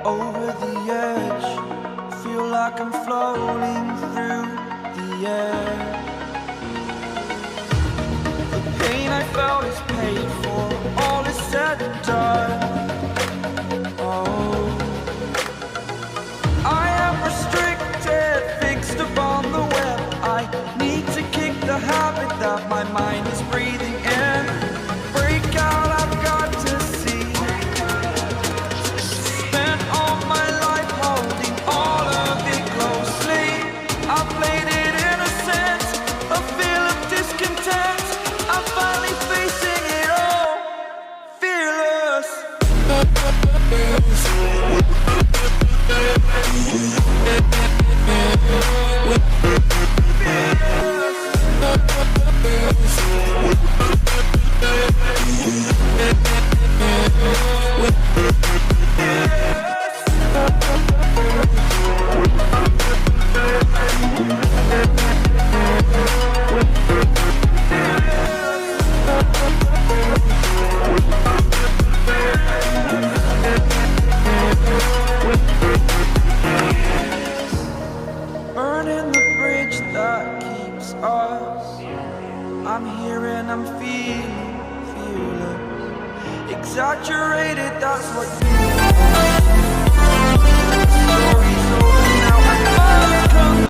Over the edge, feel like I'm floating through the air. The pain I felt is paid for, all is said and done. Oh, I am restricted, fixed upon the web. I need to kick the habit that my mind is breathing in. Break out, I've got to see. Burning the bridge that keeps us. I'm here and I'm feeling fearless. Exaggerated, that's what you